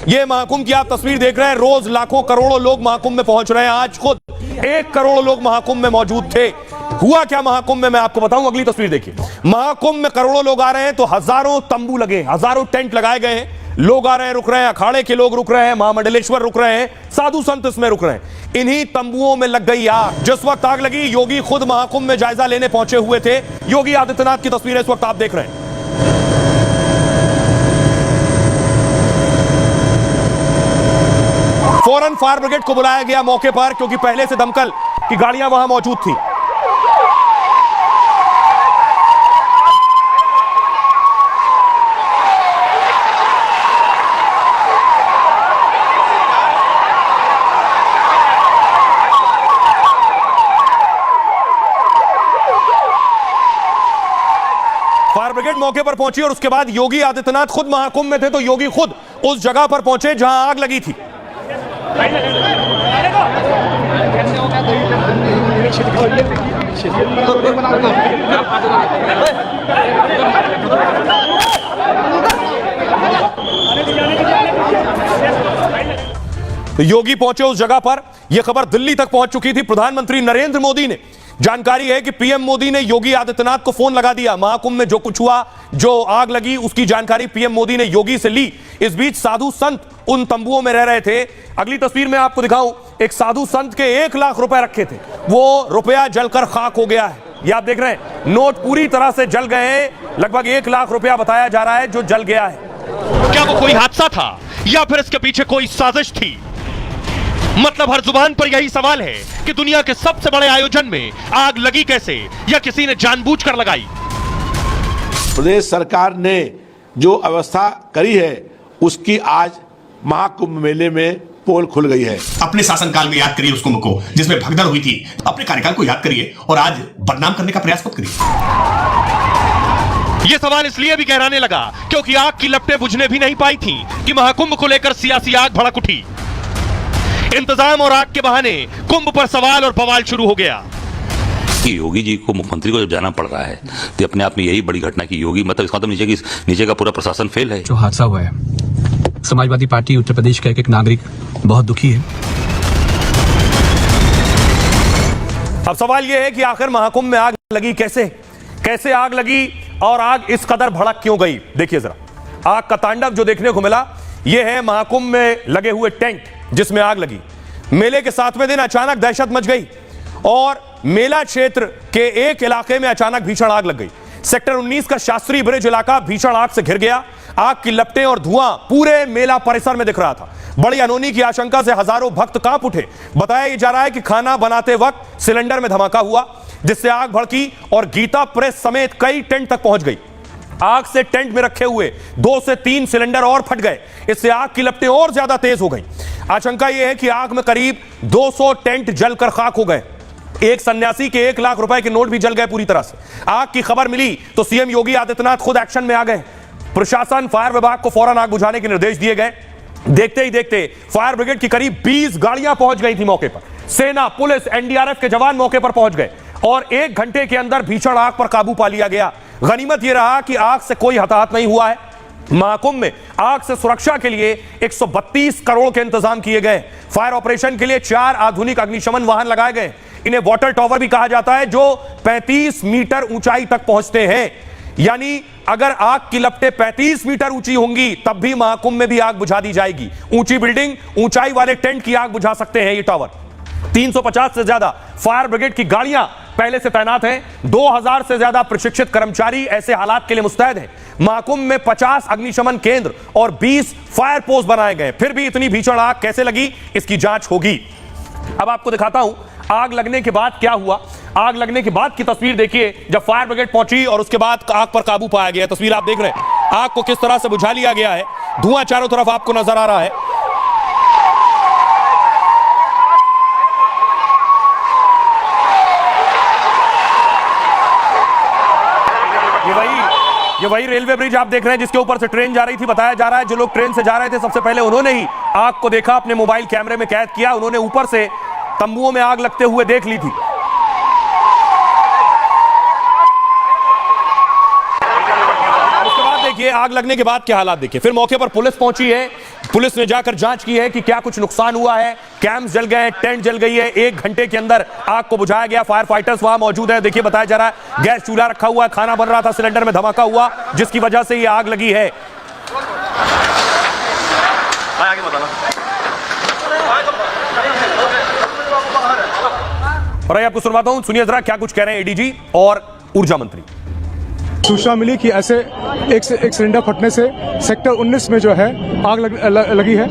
ये महाकुंभ की आप तस्वीर देख रहे हैं। रोज लाखों करोड़ों लोग महाकुंभ में पहुंच रहे हैं। आज खुद 1 करोड़ लोग महाकुंभ में मौजूद थे। हुआ क्या महाकुंभ में, मैं आपको बताऊं, अगली तस्वीर देखिए। महाकुंभ में करोड़ों लोग आ रहे हैं तो हजारों तंबू लगे, हजारों टेंट लगाए गए हैं। लोग आ रहे हैं, रुक रहे हैं, अखाड़े के लोग रुक रहे हैं, महामंडलेश्वर रुक रहे हैं, साधु संत इसमें रुक रहे हैं। इन्हीं तंबुओं में लग गई आग। जिस वक्त आग लगी, योगी खुद महाकुंभ में जायजा लेने पहुंचे हुए थे। योगी आदित्यनाथ की तस्वीरें इस वक्त आप देख रहे हैं। फौरन फायर ब्रिगेड को बुलाया गया मौके पर, क्योंकि पहले से दमकल की गाड़ियां वहां मौजूद थी। फायर ब्रिगेड मौके पर पहुंची और उसके बाद योगी आदित्यनाथ खुद महाकुंभ में थे, तो योगी खुद उस जगह पर पहुंचे जहां आग लगी थी। तो योगी पहुंचे उस जगह पर। यह खबर दिल्ली तक पहुंच चुकी थी। प्रधानमंत्री नरेंद्र मोदी ने, जानकारी है कि पीएम मोदी ने योगी आदित्यनाथ को फोन लगा दिया। महाकुंभ में जो कुछ हुआ, जो आग लगी, उसकी जानकारी पीएम मोदी ने योगी से ली। इस बीच साधु संत उन तंबुओं में रह रहे थे। अगली तस्वीर में आपको दिखाऊं, एक साधु संत के 1 लाख रुपए रखे थे, वो रुपया जलकर खाक हो गया है। ये आप देख रहे हैं, नोट पूरी तरह से जल गए हैं। लगभग 1 लाख रुपया बताया जा रहा है जो जल गया है। क्या वो कोई हादसा था या फिर इसके पीछे कोई साजिश थी? मतलब हर जुबान पर यही सवाल है कि दुनिया के सबसे बड़े आयोजन में आग लगी कैसे, या किसी ने जानबूझकर लगाई? प्रदेश सरकार ने जो व्यवस्था करी है उसकी आज महाकुंभ मेले में पोल खुल गई है। अपने शासनकाल में याद करिए उस कुंभ को जिसमें भगदड़ हुई थी। अपने कार्यकाल को याद करिए और आज बदनाम करने का प्रयास मत करिए। यह सवाल इसलिए भी गहराने लगा क्योंकि आग की लपटें बुझने भी नहीं पाई थी कि महाकुंभ को लेकर सियासी आग भड़क उठी। इंतजाम और आग के बहाने कुंभ पर सवाल और बवाल शुरू हो गया। कि योगी जी को, मुख्यमंत्री को जब जाना पड़ रहा है तो अपने आप में यही बड़ी घटना की योगी, मतलब इसका मतलब नीचे का पूरा प्रशासन फेल है। जो हादसा हुआ है, समाजवादी पार्टी उत्तर प्रदेश का एक नागरिक बहुत दुखी है। अब सवाल यह है कि आखिर महाकुंभ में आग लगी कैसे आग लगी और आग इस कदर भड़क क्यों गई। देखिए जरा आग का तांडव जो देखने को मिला। यह है महाकुंभ में लगे हुए टेंट जिसमें आग लगी। मेले के 7वें दिन अचानक दहशत मच गई और मेला क्षेत्र के एक इलाके में अचानक भीषण आग लग गई। सेक्टर 19 का शास्त्री ब्रिज इलाका भीषण आग से घिर गया। आग की लपटें और धुआं पूरे मेला परिसर में दिख रहा था। बड़ी अनहोनी की आशंका से हजारों भक्त कांप उठे। बताया जा रहा है कि खाना बनाते वक्त सिलेंडर में धमाका हुआ जिससे आग भड़की और गीता प्रेस समेत कई टेंट तक पहुंच गई। आग से टेंट में रखे हुए 2 से 3 सिलेंडर और फट गए। इससे आग की लपटें और ज्यादा तेज हो गई। आशंका यह है कि आग में करीब 200 टेंट जलकर खाक हो गए। एक सन्यासी के 1 लाख रुपए के नोट भी जल गए पूरी तरह से। आग की खबर मिली तो सीएम योगी आदित्यनाथ खुद एक्शन में आ गए। प्रशासन, फायर विभाग को फौरन आग बुझाने के निर्देश दिए गए। देखते ही देखते फायर ब्रिगेड की करीब 20 गाड़ियां पहुंच गई थी मौके पर। सेना, पुलिस, एनडीआरएफ के जवान मौके पर पहुंच गए और 1 घंटे के अंदर भीषण आग पर काबू पा लिया गया। गनीमत यह रहा कि आग से कोई हताहत नहीं हुआ है। महाकुंभ में आग से सुरक्षा के लिए 132 करोड़ के इंतजाम किए गए। फायर ऑपरेशन के लिए 4 आधुनिक अग्निशमन वाहन लगाए गए। इन्हें वाटर टॉवर भी कहा जाता है, जो 35 मीटर ऊंचाई तक पहुंचते हैं। यानी अगर आग की लपटें 35 मीटर ऊंची होंगी तब भी महाकुंभ में भी आग बुझा दी जाएगी। ऊंची बिल्डिंग, ऊंचाई वाले टेंट की आग बुझा सकते हैं ये टावर। 350 से ज्यादा फायर ब्रिगेड की गाड़ियां पहले से तैनात हैं। 2000 से ज्यादा प्रशिक्षित कर्मचारी ऐसे हालात के लिए मुस्तैद हैं। महाकुंभ में 50 अग्निशमन केंद्र और 20 फायर पोस्ट बनाए गए। फिर भी इतनी भीषण आग कैसे लगी, इसकी जांच होगी। अब आपको दिखाता हूं आग लगने के बाद क्या हुआ। आग लगने के बाद की तस्वीर देखिए, जब फायर ब्रिगेड पहुंची और उसके बाद आग पर काबू पाया गया। तस्वीर आप देख रहे हैं, आग को किस तरह से बुझा लिया गया है। धुआं चारों तरफ आपको नजर आ रहा है। ये वही रेलवे ब्रिज आप देख रहे हैं जिसके ऊपर से ट्रेन जा रही थी। बताया जा रहा है जो लोग ट्रेन से जा रहे थे सबसे पहले उन्होंने ही आग को देखा, अपने मोबाइल कैमरे में कैद किया। उन्होंने ऊपर से तंबुओं में आग लगते हुए देख ली थी। उसके बाद देखिए आग लगने के बाद क्या हालात देखिए। फिर मौके पर पुलिस पहुंची है। पुलिस ने जाकर जांच की है कि क्या कुछ नुकसान हुआ है। कैंप्स जल गए, टेंट जल गई है। 1 घंटे के अंदर आग को बुझाया गया। फायर फाइटर्स वहां मौजूद है। देखिए बताया जा रहा है गैस चूल्हा रखा हुआ है, खाना बन रहा था, सिलेंडर में धमाका हुआ जिसकी वजह से ये आग लगी है। और आपको सुनवाता हूं, सुनिए जरा क्या कुछ कह रहे हैं एडीजी और ऊर्जा मंत्री। सूचना मिली कि ऐसे एक सिलेंडर फटने से सेक्टर 19 में जो है आग लगी है।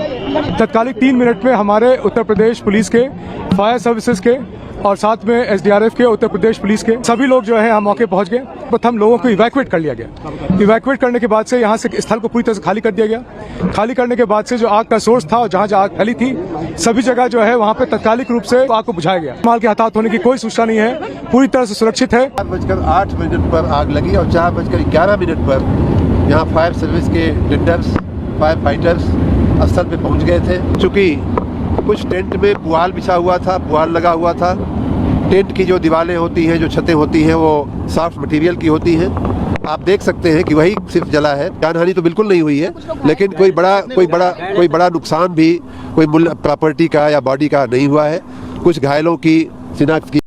तत्कालिक 3 मिनट में हमारे उत्तर प्रदेश पुलिस के, फायर सर्विसेज के और साथ में एसडीआरएफ के, उत्तर प्रदेश पुलिस के सभी लोग जो है यहाँ मौके पहुँच गए। प्रथम लोगों को इवैक्यूएट कर लिया गया। इवैक्यूएट करने के बाद से यहाँ से स्थल को पूरी तरह से खाली कर दिया गया। खाली करने के बाद से जो आग का सोर्स था और जहाँ जहाँ आग फैली थी सभी जगह जो है वहाँ पे तत्कालिक रूप से आग को बुझाया गया। माल के हताहत होने की कोई सूचना नहीं है, पूरी तरह से सुरक्षित है। 4:08 पर आग लगी और 4:11 पर यहाँ फायर सर्विस के टेंडर्स, फायर फाइटर्स स्थल पे पहुँच गए थे। चूँकि कुछ टेंट में पुआल बिछा हुआ था, पुआल लगा हुआ था। टेंट की जो दीवारें होती हैं, जो छतें होती हैं, वो सॉफ्ट मटेरियल की होती हैं। आप देख सकते हैं कि वही सिर्फ जला है। जानहानि तो बिल्कुल नहीं हुई है, लेकिन कोई बड़ा नुकसान भी कोई प्रॉपर्टी का या बॉडी का नहीं हुआ है। कुछ घायलों की शिनाख्त की